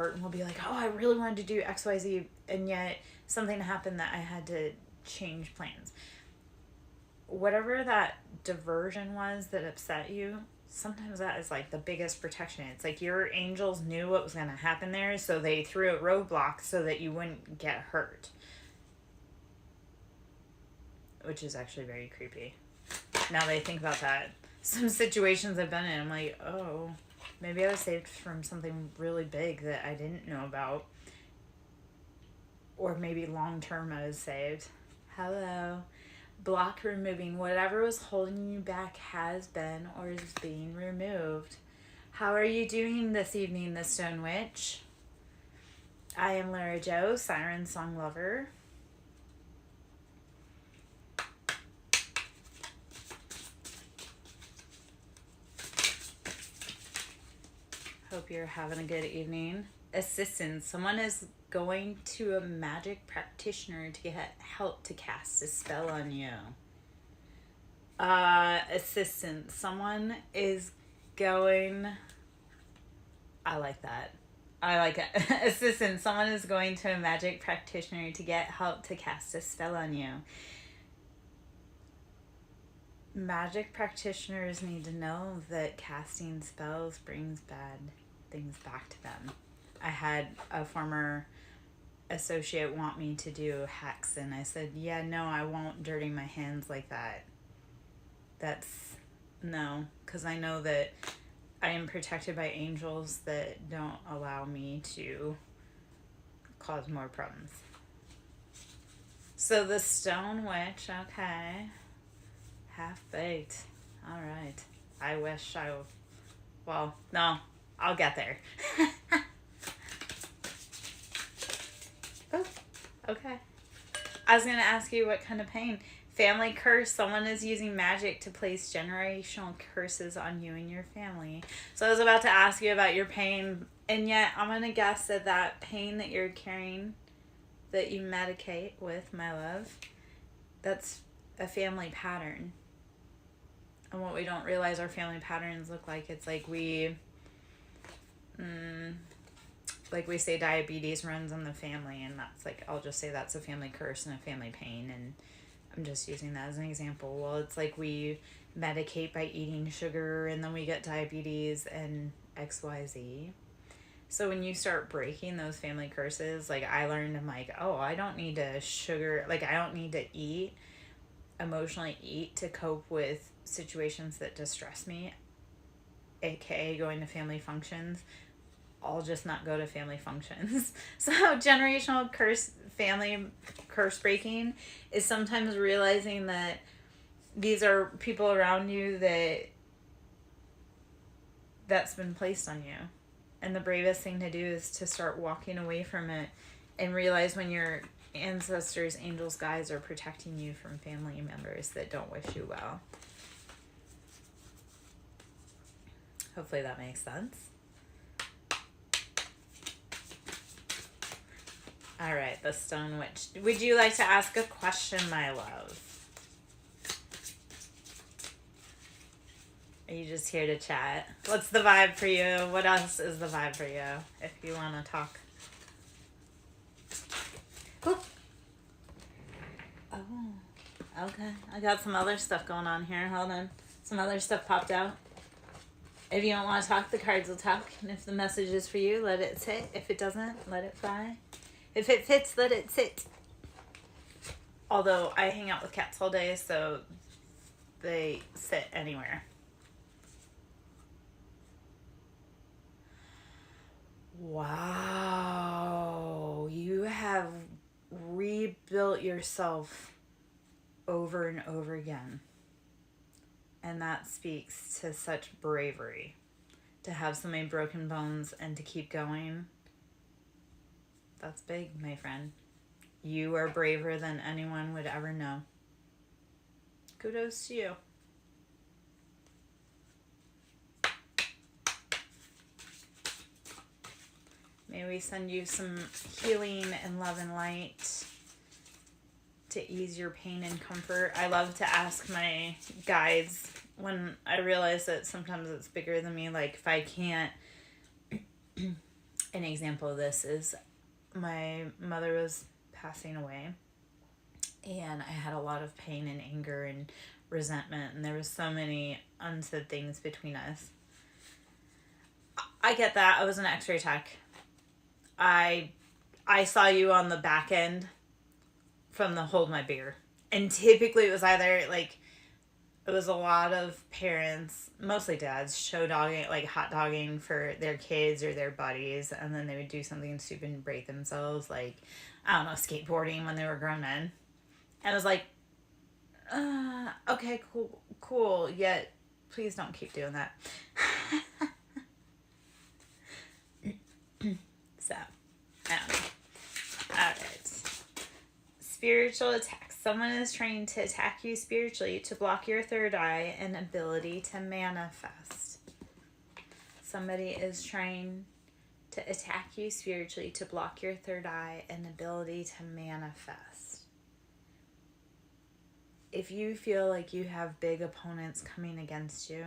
and will be like, oh, I really wanted to do XYZ, and yet something happened that I had to change plans. Whatever that diversion was that upset you, sometimes that is like the biggest protection. It's like your angels knew what was going to happen there, so they threw a roadblock so that you wouldn't get hurt. Which is actually very creepy. Now that I think about that, some situations I've been in, I'm like, oh, maybe I was saved from something really big that I didn't know about. Or maybe long term I was saved. Hello. Block removing. Whatever was holding you back has been or is being removed. How are you doing this evening, the Stone Witch? I am Lara Jo, SirenSongLover. Hope you're having a good evening. Assistance. Someone is going to a magic practitioner to get help to cast a spell on you. Assistance. Someone is going... I like that. I like it. Assistant. Someone is going to a magic practitioner to get help to cast a spell on you. Magic practitioners need to know that casting spells brings bad things back to them. I had a former associate want me to do hacks, and I said, yeah, no, I won't dirty my hands like that. No, because I know that I am protected by angels that don't allow me to cause more problems. So the Stone Witch, okay. Half-baked. All right. I wish I... Well, no. I'll get there. Oh, okay. I was going to ask you what kind of pain. Family curse. Someone is using magic to place generational curses on you and your family. So I was about to ask you about your pain, and yet I'm going to guess that that pain that you're carrying, that you medicate with, my love, that's a family pattern. And what we don't realize our family patterns look like, it's like we say diabetes runs in the family, and that's like, I'll just say that's a family curse and a family pain, and I'm just using that as an example. Well, it's like we medicate by eating sugar, and then we get diabetes and XYZ. So when you start breaking those family curses, like I learned, I'm like, oh, I don't need to I don't need to emotionally eat to cope with situations that distress me, aka going to family functions. I'll just not go to family functions. So generational family curse breaking is sometimes realizing that these are people around you that's been placed on you. And the bravest thing to do is to start walking away from it and realize when your ancestors, angels, guides are protecting you from family members that don't wish you well. Hopefully that makes sense. All right, the Stone Witch. Would you like to ask a question, my love? Are you just here to chat? What's the vibe for you? What else is the vibe for you if you want to talk? Oop. Oh, okay. I got some other stuff going on here. Hold on. Some other stuff popped out. If you don't want to talk, the cards will talk. And if the message is for you, let it sit. If it doesn't, let it fly. If it fits, let it sit. Although I hang out with cats all day, so they sit anywhere. Wow. You have rebuilt yourself over and over again. And that speaks to such bravery. To have so many broken bones and to keep going. That's big, my friend. You are braver than anyone would ever know. Kudos to you. May we send you some healing and love and light to ease your pain and comfort. I love to ask my guides when I realize that sometimes it's bigger than me. Like if I can't an example of this is my mother was passing away, and I had a lot of pain and anger and resentment, and there was so many unsaid things between us. I get that. I was an x-ray tech. I saw you on the back end from the hold my beer. And typically it was either like, it was a lot of parents, mostly dads, show dogging, like hot dogging for their kids or their buddies. And then they would do something stupid and break themselves. Like, I don't know, skateboarding when they were grown men. And I was like, okay, cool. Yet, please don't keep doing that. So, I don't know. Alright. Spiritual attacks. Someone is trying to attack you spiritually to block your third eye and ability to manifest. Somebody is trying to attack you spiritually to block your third eye and ability to manifest. If you feel like you have big opponents coming against you,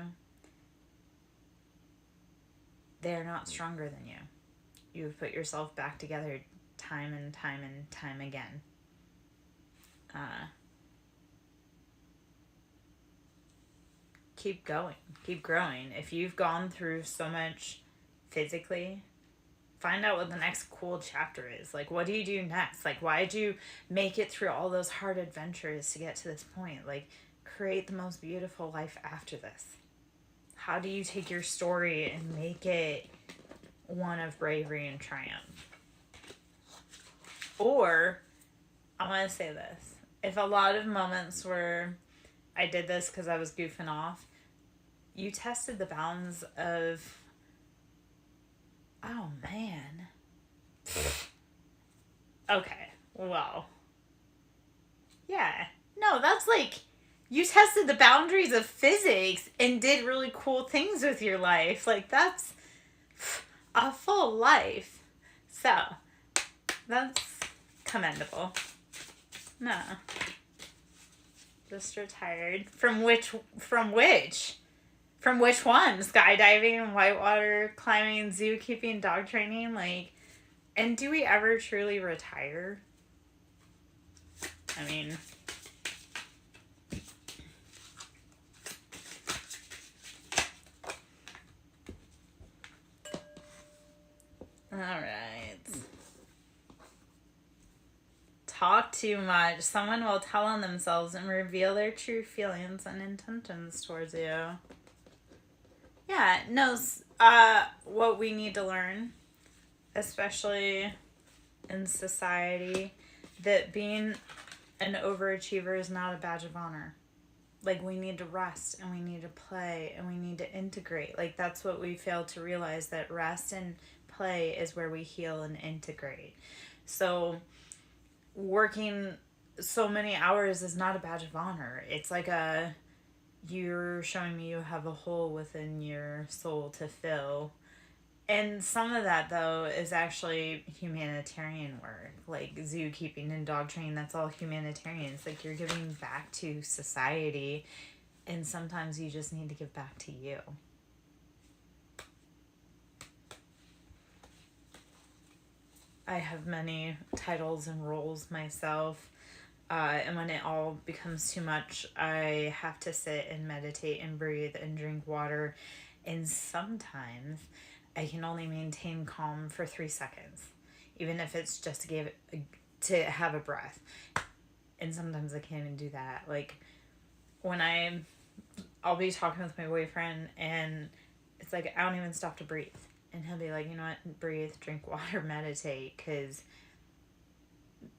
they're not stronger than you. You've put yourself back together time and time again. Keep going. Keep growing. If you've gone through so much physically, find out what the next cool chapter is. Like, what do you do next? Like, why did you make it through all those hard adventures to get to this point? Like, create the most beautiful life after this. How do you take your story and make it one of bravery and triumph? Or, I want to say this. If a lot of moments where I did this because I was goofing off, you tested the bounds of, oh man. Okay, well. Yeah. No, that's like, you tested the boundaries of physics and did really cool things with your life. Like, that's a full life. So, that's commendable. No. Just retired. From which one? Skydiving, whitewater climbing, zookeeping, dog training? Like, and do we ever truly retire? I mean, all right. Talk too much. Someone will tell on themselves and reveal their true feelings and intentions towards you. Yeah, no, what we need to learn, especially in society, that being an overachiever is not a badge of honor. Like, we need to rest and we need to play and we need to integrate. Like, that's what we fail to realize, that rest and play is where we heal and integrate. So working so many hours is not a badge of honor. It's like you're showing me you have a hole within your soul to fill. And some of that, though, is actually humanitarian work, like zookeeping and dog training. That's all humanitarian. It's like you're giving back to society, and sometimes you just need to give back to you. I have many titles and roles myself, and when it all becomes too much, I have to sit and meditate and breathe and drink water, and sometimes I can only maintain calm for 3 seconds, even if it's just to have a breath. And sometimes I can't even do that. Like, when I'll be talking with my boyfriend, and it's like I don't even stop to breathe. And he'll be like, you know what, breathe, drink water, meditate, because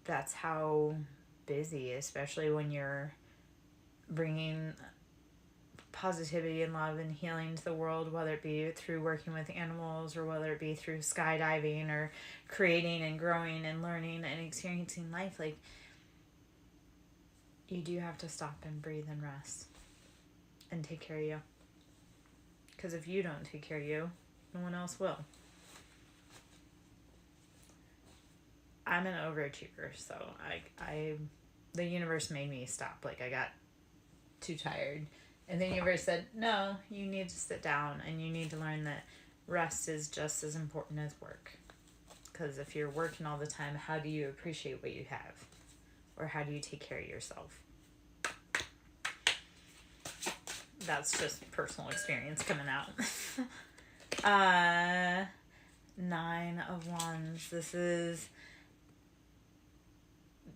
that's how busy, especially when you're bringing positivity and love and healing to the world, whether it be through working with animals or whether it be through skydiving or creating and growing and learning and experiencing life. Like, you do have to stop and breathe and rest and take care of you. Because if you don't take care of you, no one else will. I'm an overachiever, so the universe made me stop. Like, I got too tired. And the universe said, no, you need to sit down and you need to learn that rest is just as important as work. Because if you're working all the time, how do you appreciate what you have? Or how do you take care of yourself? That's just personal experience coming out. 9 of Wands. This is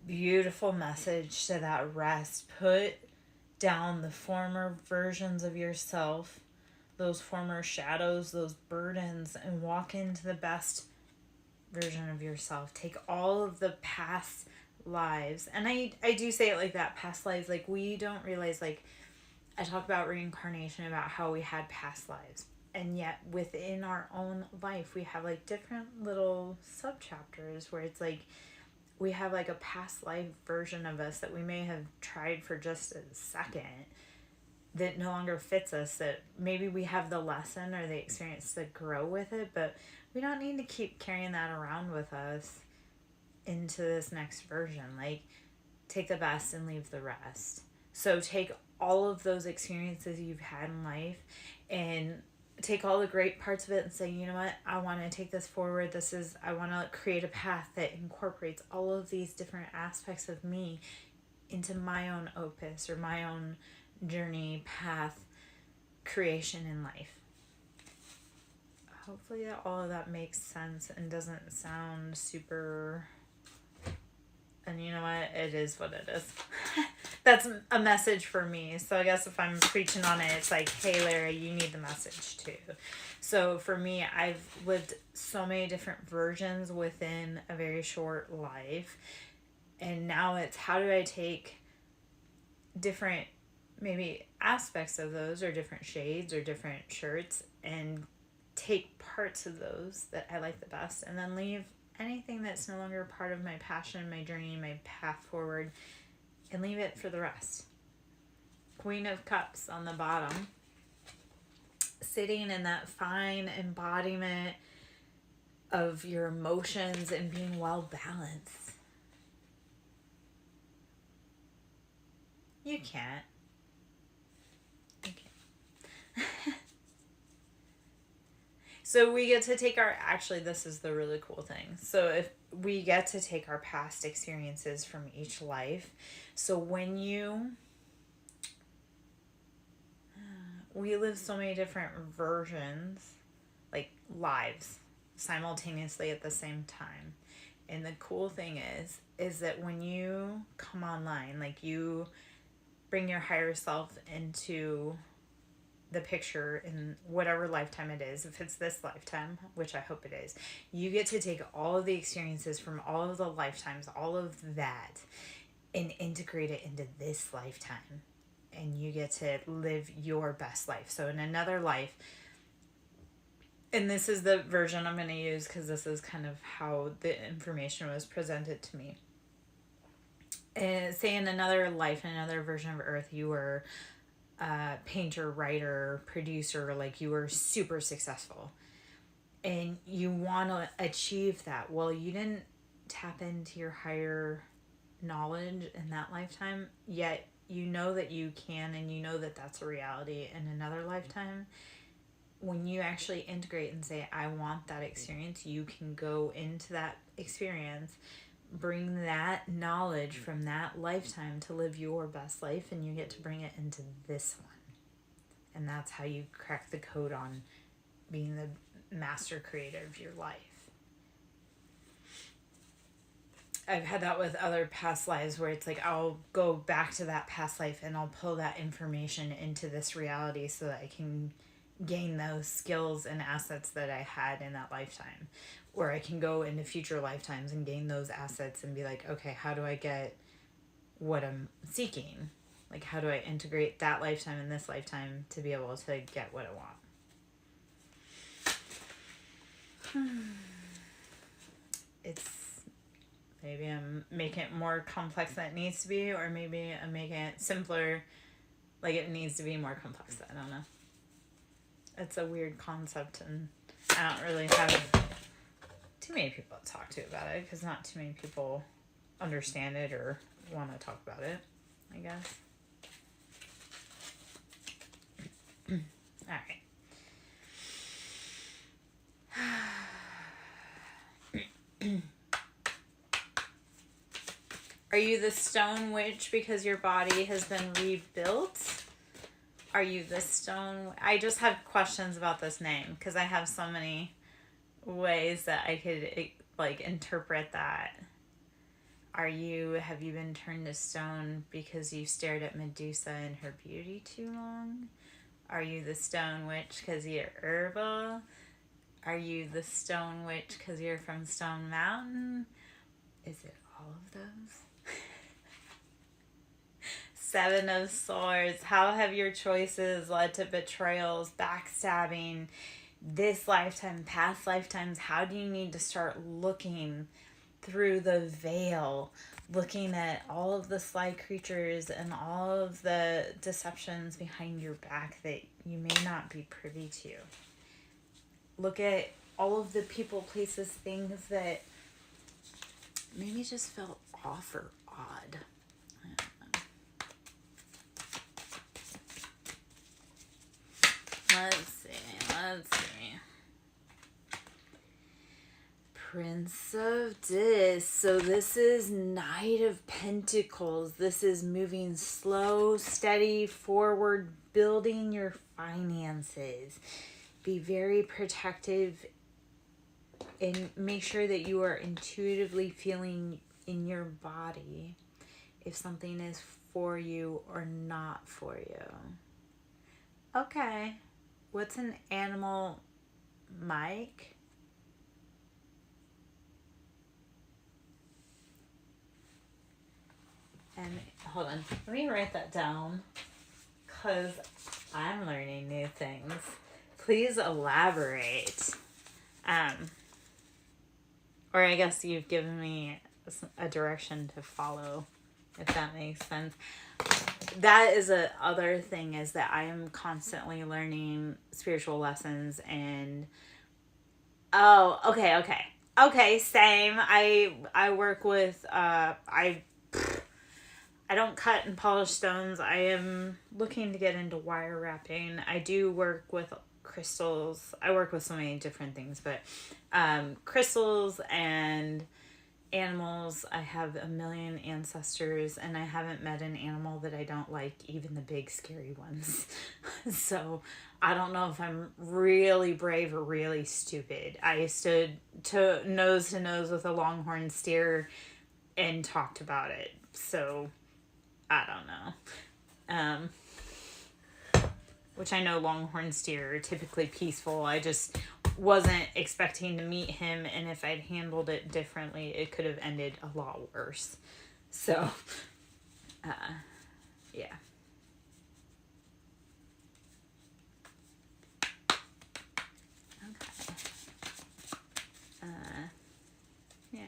beautiful message to that rest. Put down the former versions of yourself, those former shadows, those burdens, and walk into the best version of yourself. Take all of the past lives, and I do say it like that, past lives, like we don't realize, like I talk about reincarnation, about how we had past lives, and yet within our own life we have like different little sub chapters where it's like we have like a past life version of us that we may have tried for just a second that no longer fits us, that maybe we have the lesson or the experience to grow with it, but we don't need to keep carrying that around with us into this next version. Like, take the best and leave the rest. So take all of those experiences you've had in life and take all the great parts of it and say, you know what, I want to take this forward. I want to create a path that incorporates all of these different aspects of me into my own opus or my own journey, path, creation in life. Hopefully that all of that makes sense and doesn't sound super... And you know what? It is what it is. That's a message for me. So I guess if I'm preaching on it, it's like, hey, Larry, you need the message too. So for me, I've lived so many different versions within a very short life. And now it's, how do I take different maybe aspects of those, or different shades or different shirts, and take parts of those that I like the best, and then leave anything that's no longer part of my passion, my journey, my path forward, and leave it for the rest. Queen of Cups on the bottom, sitting in that fine embodiment of your emotions and being well balanced. You can't. You can't. So we get to take actually, this is the really cool thing. So if we get to take our past experiences from each life. So when we live so many different versions, like lives, simultaneously at the same time. And the cool thing is that when you come online, like you bring your higher self into the picture in whatever lifetime it is, if it's this lifetime, which I hope it is, you get to take all of the experiences from all of the lifetimes, all of that, and integrate it into this lifetime. And you get to live your best life. So in another life, and this is the version I'm going to use because this is kind of how the information was presented to me. Say in another life, in another version of Earth, you were painter, writer, producer, like you were super successful and you want to achieve that. Well, you didn't tap into your higher knowledge in that lifetime, yet you know that you can, and you know that that's a reality in another lifetime. When you actually integrate and say, I want that experience, you can go into that experience, bring that knowledge from that lifetime to live your best life, and you get to bring it into this one. And that's how you crack the code on being the master creator of your life. I've had that with other past lives where it's like I'll go back to that past life and I'll pull that information into this reality so that I can gain those skills and assets that I had in that lifetime. Or I can go into future lifetimes and gain those assets and be like, okay, how do I get what I'm seeking? Like, how do I integrate that lifetime and this lifetime to be able to get what I want? It's, maybe I'm making it more complex than it needs to be, or maybe I'm making it simpler, like it needs to be more complex. I don't know. It's a weird concept, and I don't really have too many people to talk to about it because not too many people understand it or want to talk about it, I guess. All right. Are you the stone witch because your body has been rebuilt? Are you the stone? I just have questions about this name because I have so many ways that I could like interpret that. Have you been turned to stone because you stared at Medusa and her beauty too long? Are you the stone witch because you're herbal? Are you the stone witch because you're from Stone Mountain? Is it all of those? Seven of Swords. How have your choices led to betrayals, backstabbing, this lifetime, past lifetimes? How do you need to start looking through the veil, looking at all of the sly creatures and all of the deceptions behind your back that you may not be privy to? Look at all of the people, places, things that maybe just felt off or odd. I don't know. Let's see. Prince of Dis. So this is Knight of Pentacles. This is moving slow, steady, forward, building your finances. Be very protective and make sure that you are intuitively feeling in your body if something is for you or not for you. Okay. What's an animal mic? And hold on, let me write that down because I'm learning new things. Please elaborate. Or I guess you've given me a direction to follow, if that makes sense. That is a other thing, is that I am constantly learning spiritual lessons and okay, same. I work with I don't cut and polish stones. I am looking to get into wire wrapping. I do work with crystals. I work with so many different things, but crystals and animals. I have a million ancestors, and I haven't met an animal that I don't like, even the big scary ones. So I don't know if I'm really brave or really stupid. I stood to nose with a longhorn steer and talked about it. So I don't know. Which I know longhorn steer are typically peaceful. I just wasn't expecting to meet him, and if I'd handled it differently, it could have ended a lot worse. So, yeah. Okay. Yeah.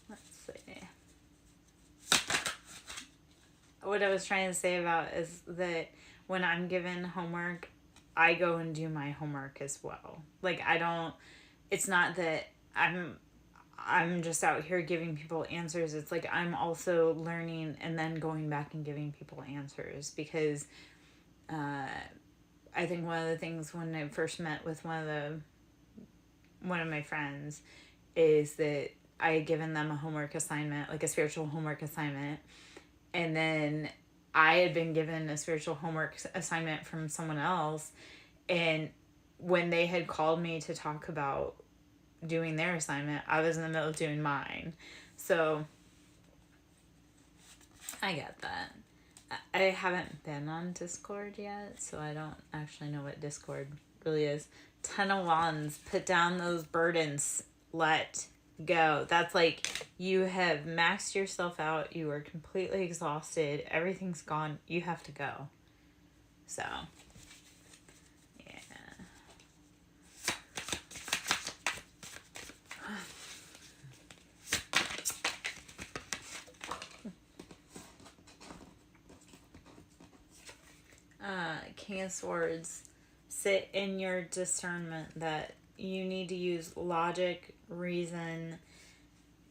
Let's see. What I was trying to say about is that when I'm given homework, I go and do my homework as well. Like, it's not that I'm just out here giving people answers. It's like I'm also learning and then going back and giving people answers, because I think one of the things when I first met with one of my friends is that I had given them a homework assignment, like a spiritual homework assignment, and then I had been given a spiritual homework assignment from someone else, and when they had called me to talk about doing their assignment, I was in the middle of doing mine. So I get that. I haven't been on Discord yet, so I don't actually know what Discord really is. 10 of Wands, put down those burdens, let go. That's like you have maxed yourself out, you are completely exhausted, everything's gone, you have to go. So King of Swords, sit in your discernment that you need to use logic, reason,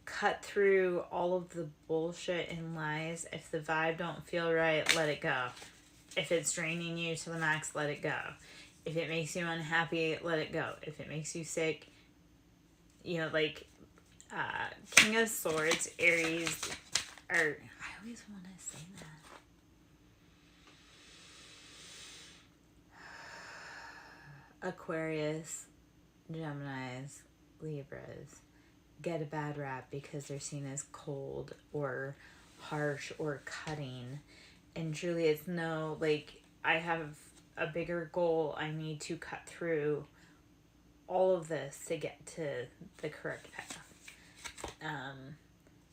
cut through all of the bullshit and lies. If the vibe don't feel right, let it go. If it's draining you to the max, let it go. If it makes you unhappy, let it go. If it makes you sick, like King of Swords, Aries, or I always want to say that. Aquarius, Geminis, Libras get a bad rap because they're seen as cold or harsh or cutting. And truly, it's no, like, I have a bigger goal. I need to cut through all of this to get to the correct path.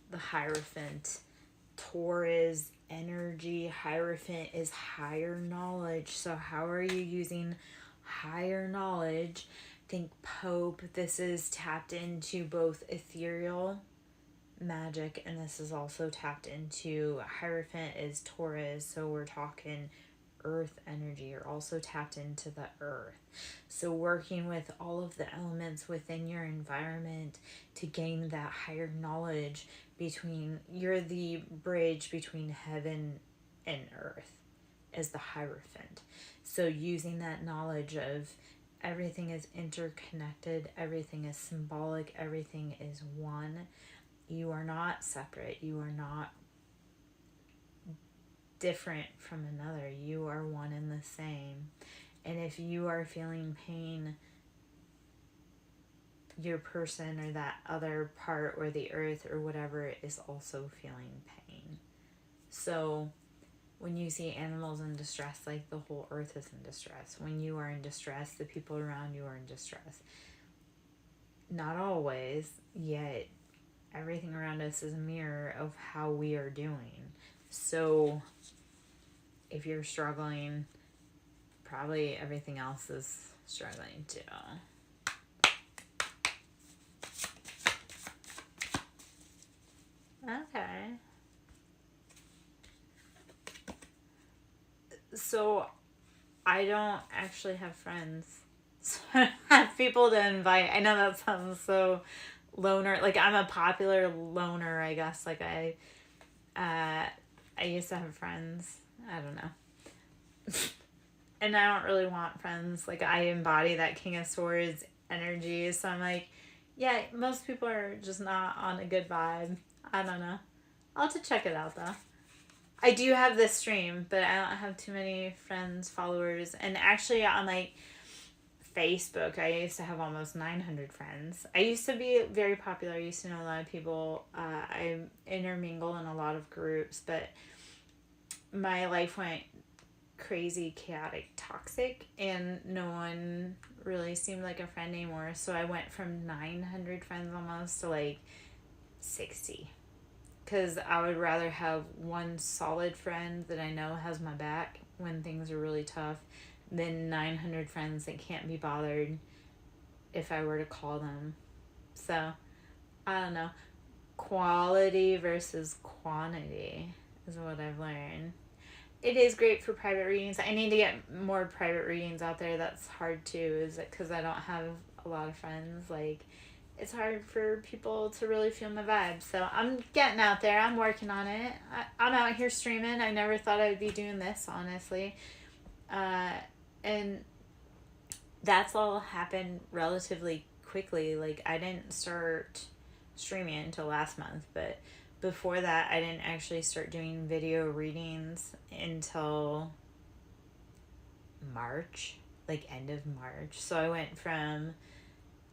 The Hierophant, Taurus energy. Hierophant is higher knowledge. So how are you using higher knowledge? Think Pope. This is tapped into both ethereal magic, and this is also tapped into Hierophant is Taurus, so we're talking earth energy. You're also tapped into the earth, so working with all of the elements within your environment to gain that higher knowledge. You're the bridge between heaven and earth as the Hierophant. So using that knowledge of everything is interconnected, everything is symbolic, everything is one. You are not separate. You are not different from another. You are one and the same. And if you are feeling pain, your person or that other part or the earth or whatever is also feeling pain. So when you see animals in distress, like the whole earth is in distress. When you are in distress, the people around you are in distress. Not always, yet everything around us is a mirror of how we are doing. So if you're struggling, probably everything else is struggling too. Okay. So I don't actually have friends. So I don't have people to invite. I know that sounds so loner. Like, I'm a popular loner, I guess. Like, I used to have friends. I don't know. And I don't really want friends. Like, I embody that King of Swords energy. So I'm like, yeah, most people are just not on a good vibe. I don't know. I'll have to check it out, though. I do have this stream, but I don't have too many friends, followers. And actually, on, like, Facebook, I used to have almost 900 friends. I used to be very popular. I used to know a lot of people. I intermingle in a lot of groups, but my life went crazy, chaotic, toxic, and no one really seemed like a friend anymore. So I went from 900 friends almost to like 60. Because I would rather have one solid friend that I know has my back when things are really tough than 900 friends that can't be bothered if I were to call them. So, I don't know. Quality versus quantity is what I've learned. It is great for private readings. I need to get more private readings out there. That's hard too, is it because I don't have a lot of friends. Like, it's hard for people to really feel my vibe. So I'm getting out there. I'm working on it. I'm out here streaming. I never thought I would be doing this, honestly. And that's all happened relatively quickly. Like, I didn't start streaming until last month, but before that, I didn't actually start doing video readings until March, like end of March. So I went from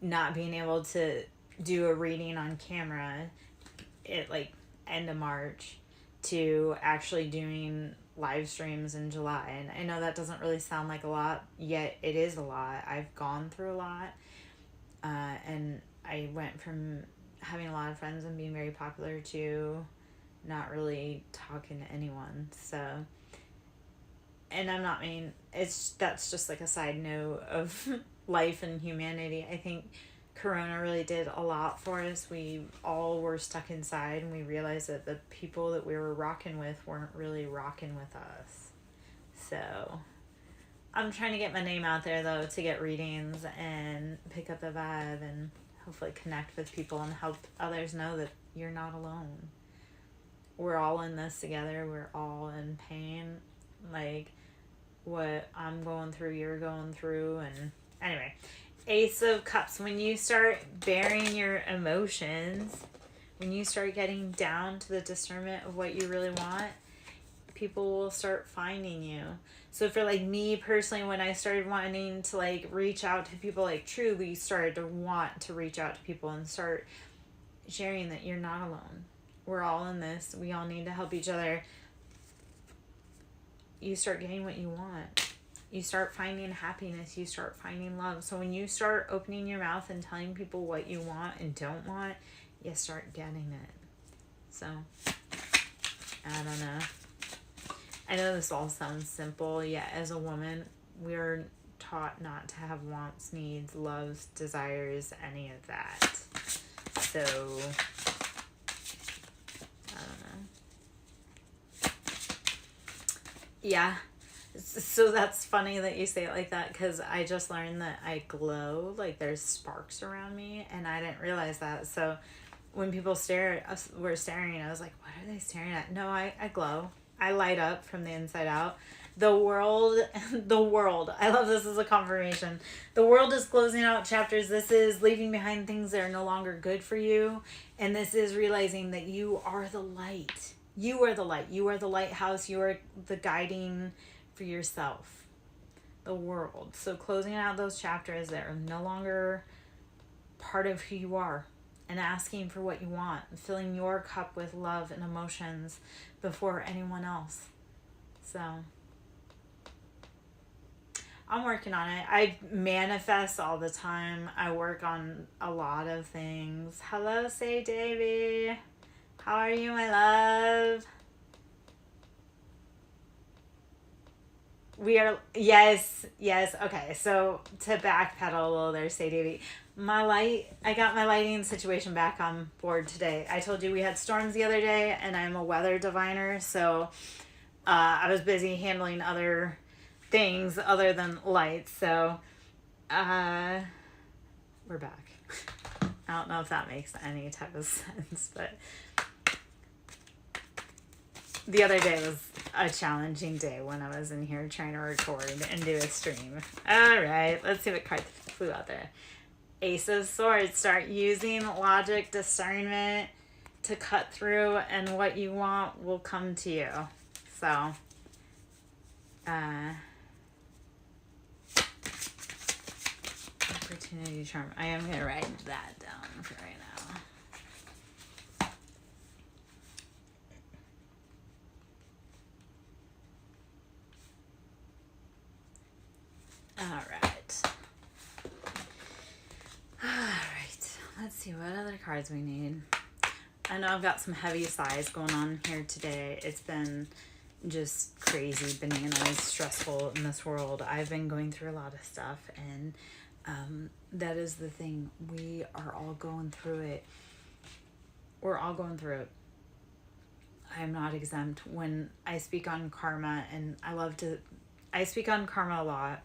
not being able to do a reading on camera at like end of March to actually doing live streams in July. And I know that doesn't really sound like a lot, yet it is a lot. I've gone through a lot. And I went from having a lot of friends and being very popular to not really talking to anyone. So, and I'm not mean, that's just like a side note of life and humanity. I think Corona really did a lot for us. We all were stuck inside, and we realized that the people that we were rocking with weren't really rocking with us. So I'm trying to get my name out there, though, to get readings and pick up the vibe and hopefully connect with people and help others know that you're not alone. We're all in this together. We're all in pain. Like, what I'm going through, you're going through. And anyway, Ace of Cups. When you start bearing your emotions, when you start getting down to the discernment of what you really want, people will start finding you. So for like me personally, when I started wanting to like reach out to people, like truly started to want to reach out to people and start sharing that you're not alone. We're all in this. We all need to help each other. You start getting what you want. You start finding happiness. You start finding love. So when you start opening your mouth and telling people what you want and don't want, you start getting it. So, I don't know. I know this all sounds simple, yet as a woman, we're taught not to have wants, needs, loves, desires, any of that. So, I don't know. Yeah. So that's funny that you say it like that, because I just learned that I glow, like there's sparks around me, and I didn't realize that. So when people were staring, I was like, what are they staring at? No, I glow. I light up from the inside out. The world, I love this as a confirmation. The world is closing out chapters. This is leaving behind things that are no longer good for you. And this is realizing that you are the light. You are the light. You are the lighthouse. You are the guiding for yourself. The world. So closing out those chapters that are no longer part of who you are. And asking for what you want. Filling your cup with love and emotions before anyone else. So I'm working on it. I manifest all the time. I work on a lot of things. Hello, Say Davy. How are you, my love? We are, yes. Okay, so to backpedal a little there, Say Davy. I got my lighting situation back on board today. I told you we had storms the other day, and I'm a weather diviner, so I was busy handling other things other than lights. So we're back. I don't know if that makes any type of sense, but the other day was a challenging day when I was in here trying to record and do a stream. All right, let's see what cards flew out there. Ace of Swords. Start using logic, discernment to cut through, and what you want will come to you. So, opportunity charm. I am going to write that down for right now. All right. Let's see what other cards we need. I know I've got some heavy sighs going on here today. It's been just crazy, bananas, stressful in this world. I've been going through a lot of stuff, and that is the thing. We are all going through it. We're all going through it. I am not exempt. When I speak on karma, and I speak on karma a lot,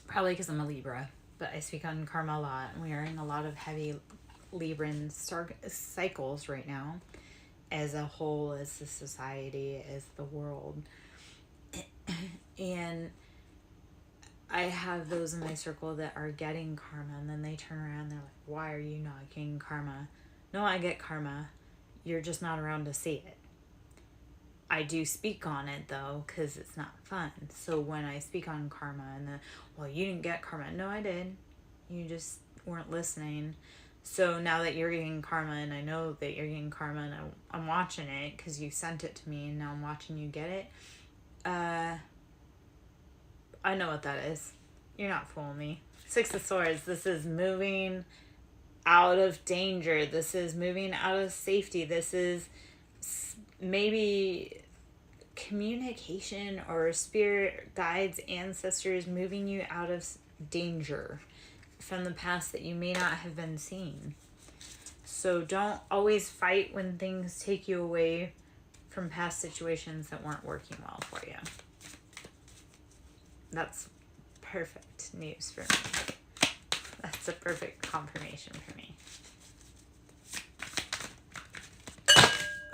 probably because I'm a Libra, but I speak on karma a lot, and we are in a lot of heavy Libran cycles right now, as a whole, as a society, as the world. And I have those in my circle that are getting karma, and then they turn around and they're like, why are you not getting karma? No, I get karma. You're just not around to see it. I do speak on it, though, because it's not fun. So when I speak on karma and well, you didn't get karma. No, I did. You just weren't listening. So now that you're getting karma, and I know that you're getting karma, and I'm watching it because you sent it to me, and now I'm watching you get it. I know what that is. You're not fooling me. Six of Swords. This is moving out of danger. This is moving out of safety. This is maybe communication or spirit guides, ancestors moving you out of danger from the past that you may not have been seeing. So don't always fight when things take you away from past situations that weren't working well for you. That's perfect news for me. That's a perfect confirmation for me.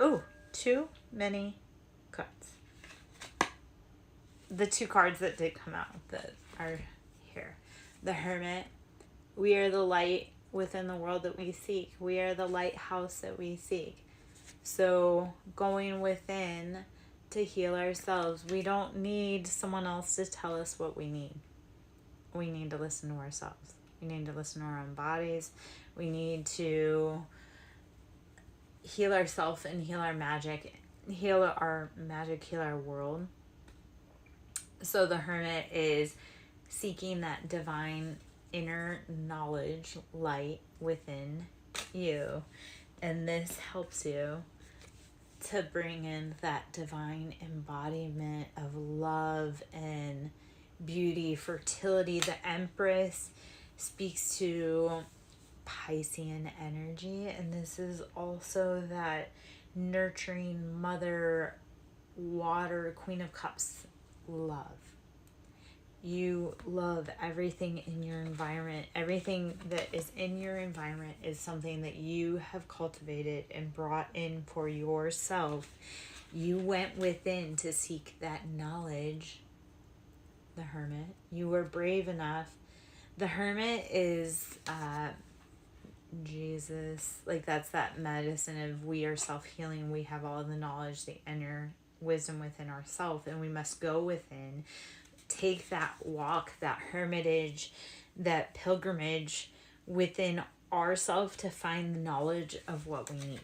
Oh, too many cards. The two cards that did come out that are here. The hermit, we are the light within the world that we seek. We are the lighthouse that we seek. So going within to heal ourselves, we don't need someone else to tell us what we need. We need to listen to ourselves. We need to listen to our own bodies. We need to heal ourselves and heal our magic, heal our world. So the hermit is seeking that divine inner knowledge, light within you. And this helps you to bring in that divine embodiment of love and beauty, fertility. The Empress speaks to Piscean energy, and this is also that nurturing mother, water, Queen of Cups love. You love everything in your environment. Everything that is in your environment is something that you have cultivated and brought in for yourself. You went within to seek that knowledge. The hermit. You were brave enough. The hermit is Jesus. Like, that's that medicine of we are self-healing. We have all the knowledge, the inner wisdom within ourselves, and we must go within. Take that walk, that hermitage, that pilgrimage within ourselves to find the knowledge of what we need.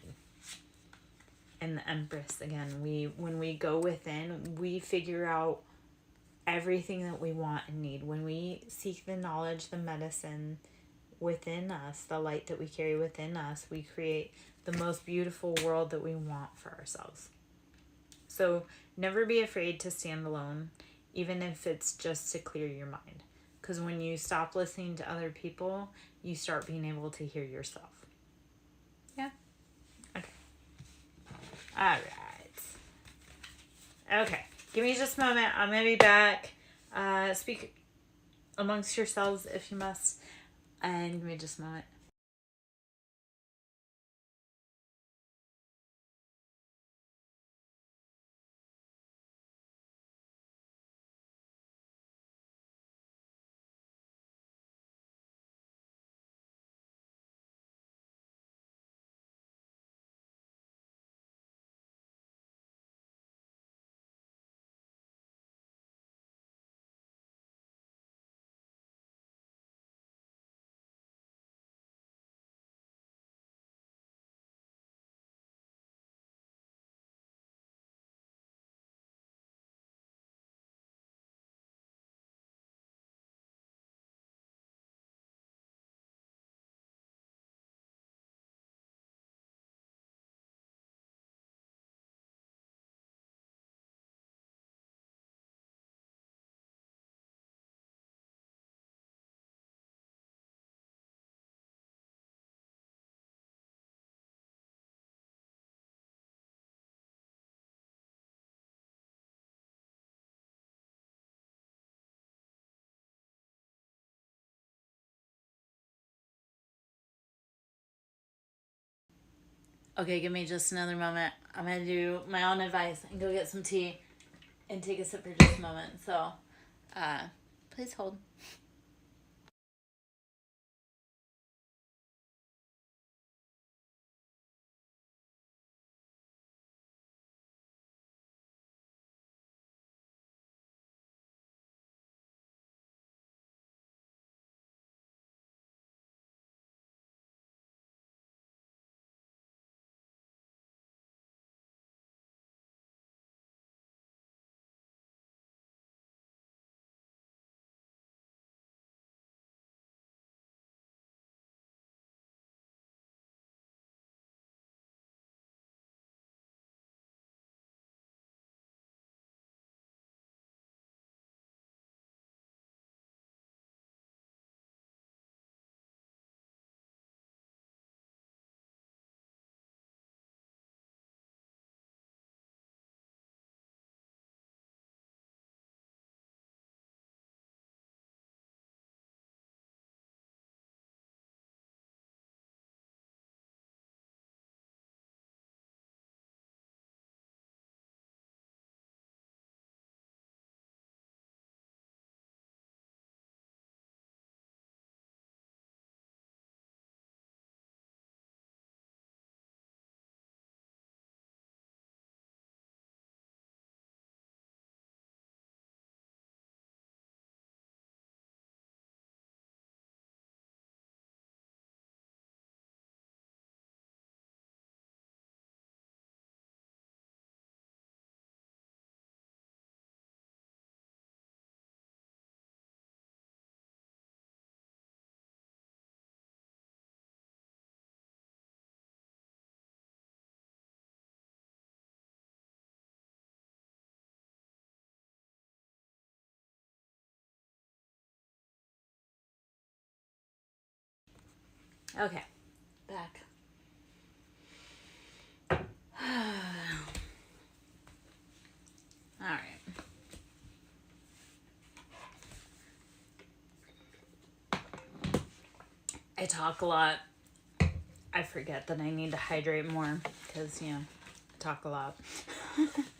And the Empress, again, when we go within, we figure out everything that we want and need. When we seek the knowledge, the medicine within us, the light that we carry within us, we create the most beautiful world that we want for ourselves. So never be afraid to stand alone, even if it's just to clear your mind. Because when you stop listening to other people, you start being able to hear yourself. Yeah? Okay. All right. Okay. Give me just a moment. I'm going to be back. Speak amongst yourselves if you must. And give me just a moment. Okay, give me just another moment. I'm going to do my own advice and go get some tea and take a sip for just a moment. So, please hold. Okay, back. All right. I talk a lot. I forget that I need to hydrate more because, I talk a lot.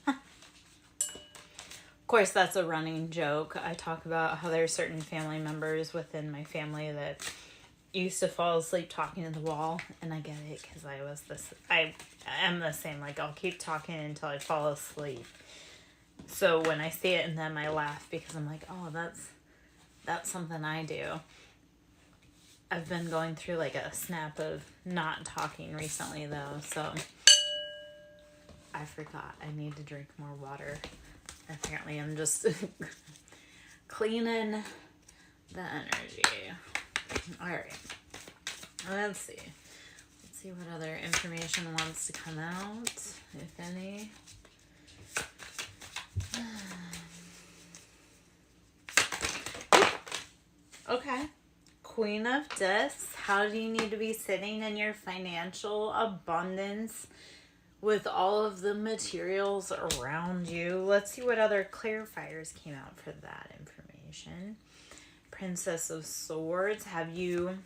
Of course, that's a running joke. I talk about how there are certain family members within my family that used to fall asleep talking to the wall, and I get it because I am the same. Like, I'll keep talking until I fall asleep. So when I see it in them, I laugh because I'm like, oh, that's something I do. I've been going through like a snap of not talking recently though, so I forgot I need to drink more water. Apparently I'm just cleaning the energy. Alright. Let's see. Let's see what other information wants to come out, if any. Okay. Queen of Discs. How do you need to be sitting in your financial abundance with all of the materials around you? Let's see what other clarifiers came out for that information. Princess of Swords. Have you...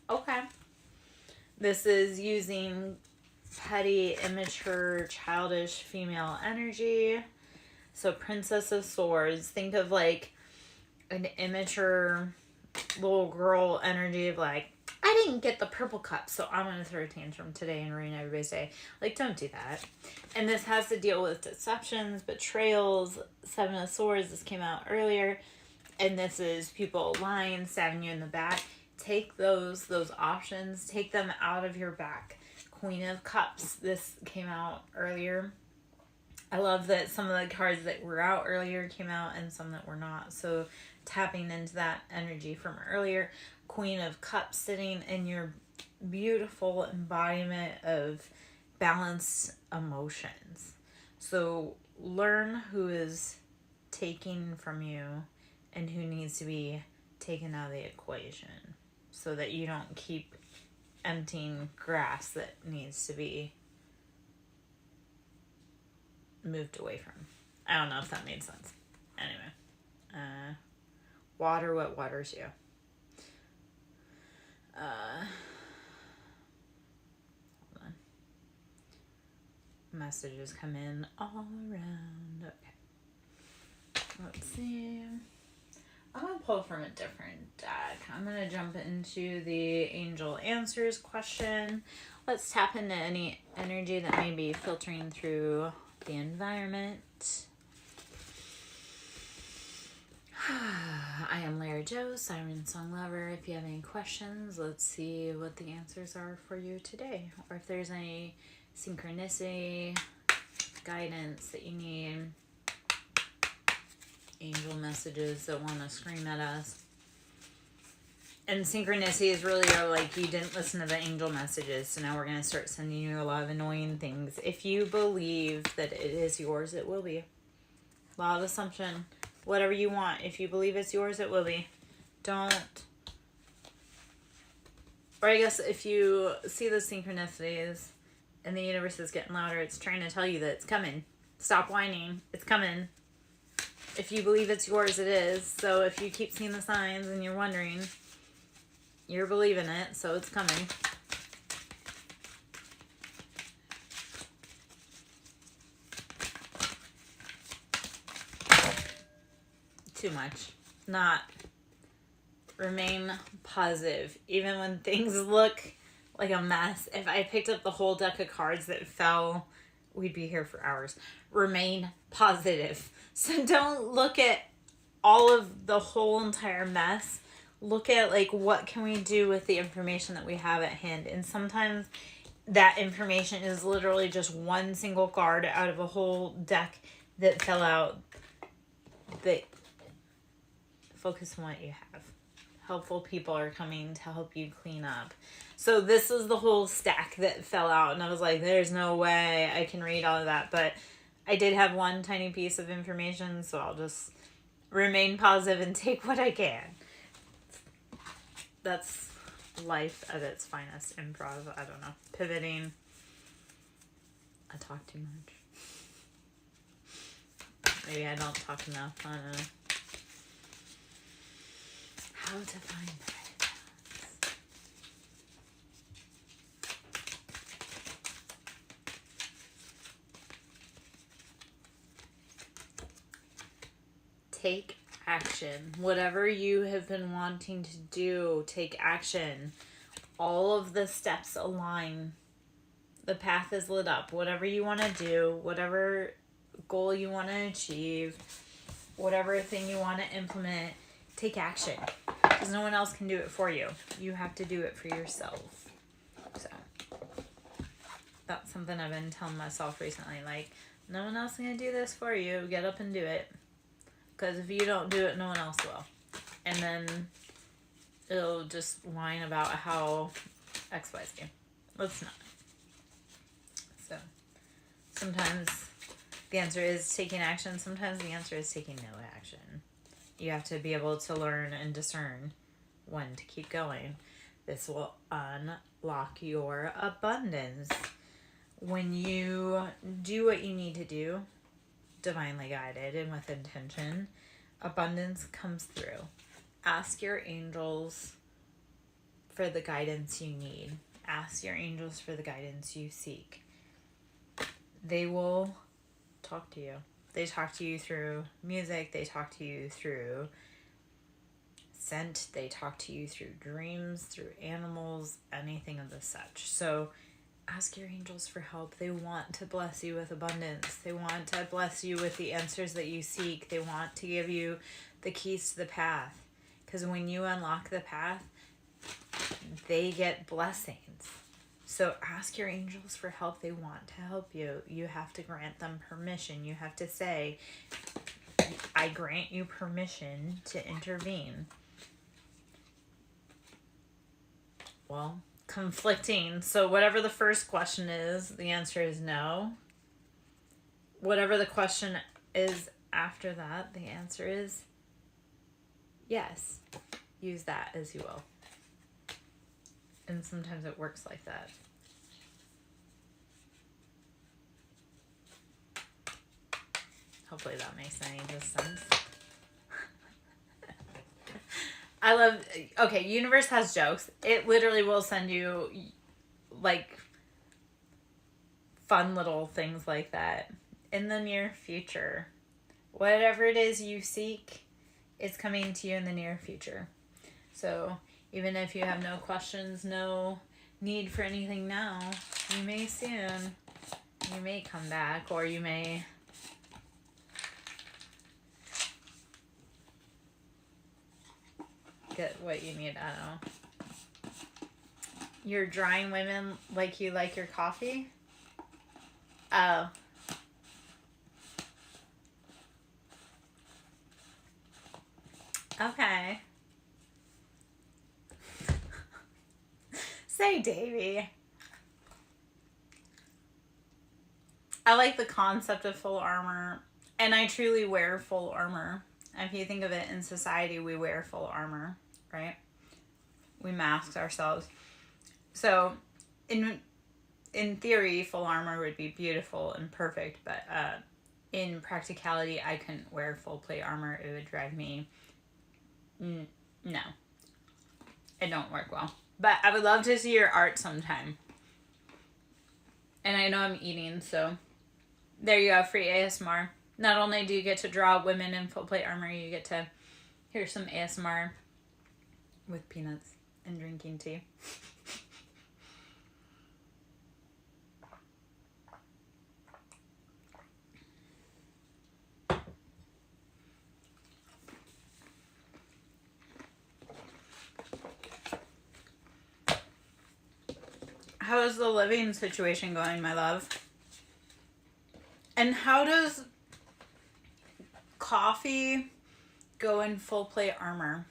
Okay. This is using petty, immature, childish female energy. So Princess of Swords. Think of like an immature little girl energy of like, I didn't get the purple cup, so I'm going to throw a tantrum today and ruin everybody's day. Like, don't do that. And this has to deal with deceptions, betrayals, Seven of Swords. This came out earlier. And this is people lying, stabbing you in the back. Take those options, take them out of your back. Queen of Cups. This came out earlier. I love that some of the cards that were out earlier came out and some that were not. So tapping into that energy from earlier. Queen of Cups, sitting in your beautiful embodiment of balanced emotions. So learn who is taking from you and who needs to be taken out of the equation so that you don't keep emptying grass that needs to be moved away from. I don't know if that made sense. Anyway. Water what waters you. Hold on. Messages come in all around. Okay. Let's see. I'm going to pull from a different deck. I'm going to jump into the Angel Answers question. Let's tap into any energy that may be filtering through the environment. I am Lara Joe, SirenSongLover. If you have any questions, let's see what the answers are for you today. Or if there's any synchronicity, guidance that you need, angel messages that want to scream at us. And synchronicity is really like you didn't listen to the angel messages, so now we're going to start sending you a lot of annoying things. If you believe that it is yours, it will be. Law of assumption. Whatever you want. If you believe it's yours, it will be. Don't. Or I guess if you see the synchronicities and the universe is getting louder, it's trying to tell you that it's coming. Stop whining. It's coming. If you believe it's yours, it is. So if you keep seeing the signs and you're wondering, you're believing it, so it's coming. Too much. Not. Remain positive. Even when things look like a mess. If I picked up the whole deck of cards that fell, we'd be here for hours. Remain positive. So don't look at all of the whole entire mess. Look at like what can we do with the information that we have at hand. And sometimes that information is literally just one single card out of a whole deck that fell out. That focus on what you have. Helpful people are coming to help you clean up. So this is the whole stack that fell out. And I was like, there's no way I can read all of that. But I did have one tiny piece of information. So I'll just remain positive and take what I can. That's life at its finest. Improv, I don't know. Pivoting. I talk too much. Maybe I don't talk enough on how to find the right balance. Take action. Whatever you have been wanting to do, take action. All of the steps align. The path is lit up. Whatever you want to do, whatever goal you want to achieve, whatever thing you want to implement, take action. Because no one else can do it for you. You have to do it for yourself. So, that's something I've been telling myself recently. Like, no one else is going to do this for you. Get up and do it. Because if you don't do it, no one else will. And then it'll just whine about how X, Y, Z. Let's not. So, sometimes the answer is taking action. Sometimes the answer is taking no action. You have to be able to learn and discern when to keep going. This will unlock your abundance. When you do what you need to do, divinely guided and with intention, abundance comes through. Ask your angels for the guidance you need. Ask your angels for the guidance you seek. They will talk to you. They talk to you through music. They talk to you through scent. They talk to you through dreams, through animals, anything of the such. So ask your angels for help. They want to bless you with abundance. They want to bless you with the answers that you seek. They want to give you the keys to the path. Because when you unlock the path, they get blessings. So ask your angels for help. They want to help you. You have to grant them permission. You have to say, I grant you permission to intervene. Well, conflicting. So whatever the first question is, the answer is no. Whatever the question is after that, the answer is yes. Use that as you will. And sometimes it works like that. Hopefully that makes any sense. I love, okay, universe has jokes. It literally will send you like fun little things like that in the near future. Whatever it is you seek, it's coming to you in the near future. So even if you have no questions, no need for anything now, you may soon. You may come back, or you may get what you need. I don't know. You're drawing women like you like your coffee? Oh. Okay. Say, Davey. I like the concept of full armor, and I truly wear full armor. If you think of it in society, we wear full armor, right? We mask ourselves. So, in theory, full armor would be beautiful and perfect, but in practicality, I couldn't wear full plate armor. It would drive me... No. It don't work well. But I would love to see your art sometime. And I know I'm eating, so there you go, free ASMR. Not only do you get to draw women in full plate armor, you get to hear some ASMR with peanuts and drinking tea. How is the living situation going, my love? And how does coffee go in full plate armor?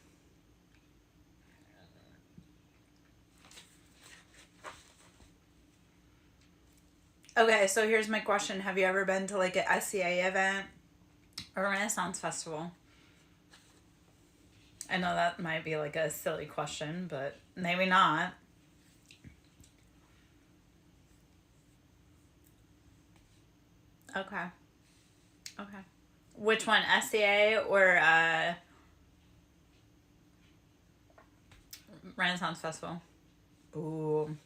Okay, so here's my question. Have you ever been to like an SCA event or a Renaissance festival? I know that might be like a silly question, but maybe not. Okay. Okay. Which one, SCA or Renaissance Festival? Ooh.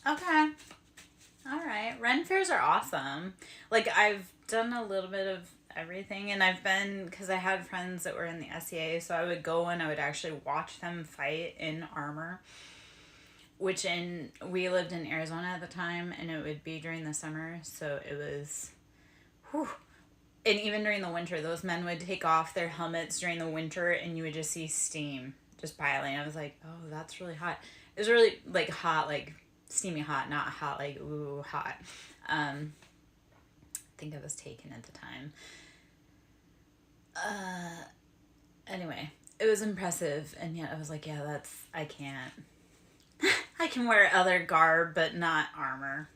Okay. All right. Ren fairs are awesome. Like, I've done a little bit of everything, and I've been, because I had friends that were in the SEA, so I would go and I would actually watch them fight in armor, we lived in Arizona at the time, and it would be during the summer, so it was, whew. And even during the winter, those men would take off their helmets during the winter, and you would just see steam just piling. I was like, oh, that's really hot. It was really, like, hot, like, steamy hot, not hot, like, ooh, hot. I think I was taken at the time. Anyway, it was impressive, and yet I was like, yeah, I can't. I can wear other garb, but not armor.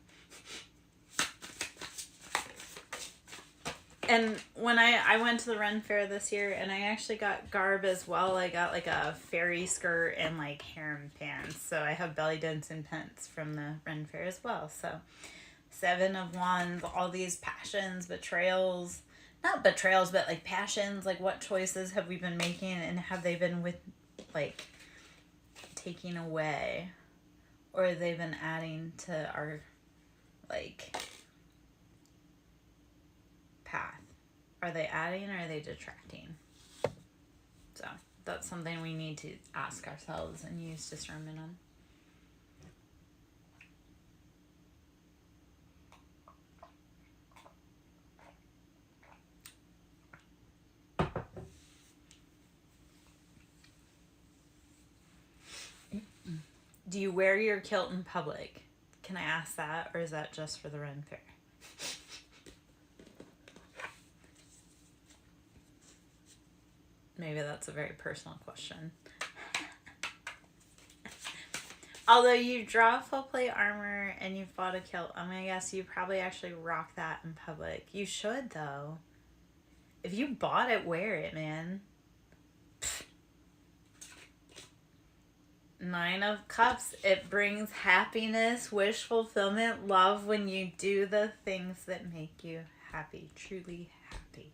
And when I went to the Ren Fair this year, and I actually got garb as well. I got like a fairy skirt and like harem pants. So I have belly dents and pants from the Ren Fair as well. So 7 of Wands, all these passions, betrayals. Not betrayals, but like passions. Like, what choices have we been making, and have they been with, like, taking away? Or have they been adding to our, like, path? Are they adding or are they detracting? So that's something we need to ask ourselves and use discernment on. Do you wear your kilt in public? Can I ask that, or is that just for the Ren Fair? Maybe that's a very personal question. Although you draw full plate armor and you've bought a kilt, I'm gonna guess you probably actually rock that in public. You should, though. If you bought it, wear it, man. 9 of Cups, it brings happiness, wish fulfillment, love when you do the things that make you happy, truly happy.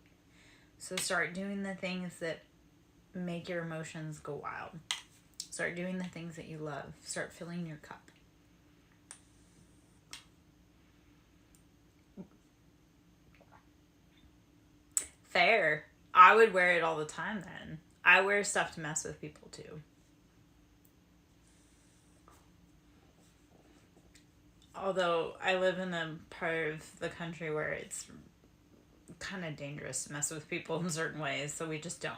So start doing the things that make your emotions go wild. Start doing the things that you love. Start filling your cup. Fair. I would wear it all the time then. I wear stuff to mess with people too. Although I live in a part of the country where it's kind of dangerous to mess with people in certain ways, so we just don't.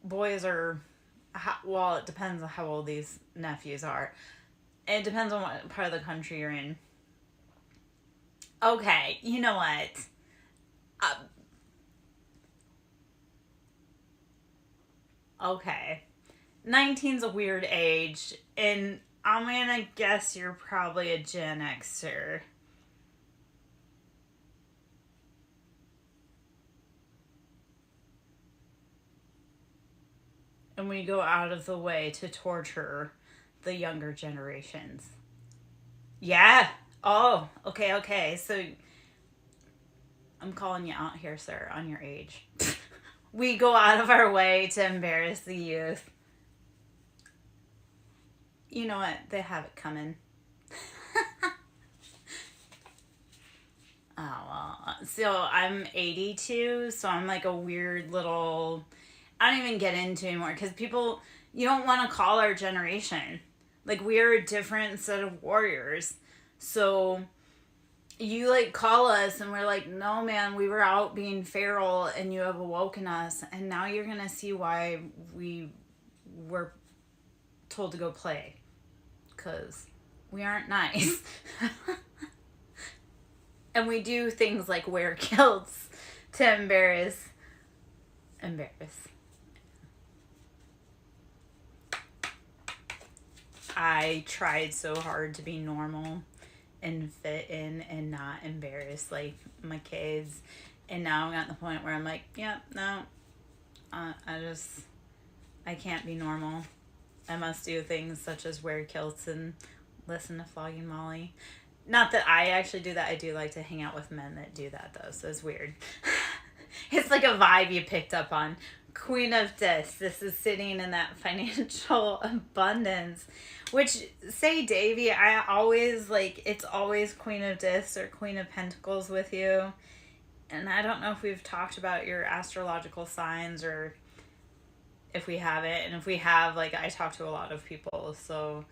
Boys are, well, it depends on how old these nephews are. It depends on what part of the country you're in. Okay, you know what? Okay. 19's a weird age, and I'm gonna guess you're probably a Gen Xer. And we go out of the way to torture the younger generations. Yeah. Oh, okay. So I'm calling you out here, sir, on your age. We go out of our way to embarrass the youth. You know what? They have it coming. Oh, well. So I'm 82, so I'm like a weird little... I don't even get into anymore, because people... You don't want to call our generation. Like, we're a different set of warriors. So... You, like, call us, and we're like, no, man, we were out being feral, and you have awoken us, and now you're gonna see why we were told to go play. Because we aren't nice. And we do things like wear kilts to embarrass. I tried so hard to be normal and fit in and not embarrass like my kids. And now I'm at the point where I'm like, yeah, no, I can't be normal. I must do things such as wear kilts and listen to Flogging Molly. Not that I actually do that. I do like to hang out with men that do that though, so it's weird. It's like a vibe you picked up on. Queen of Dis. This is sitting in that financial abundance. Which, say Davy, I always like, it's always Queen of Dis or Queen of Pentacles with you. And I don't know if we've talked about your astrological signs or if we haven't. And if we have, like, I talk to a lot of people, so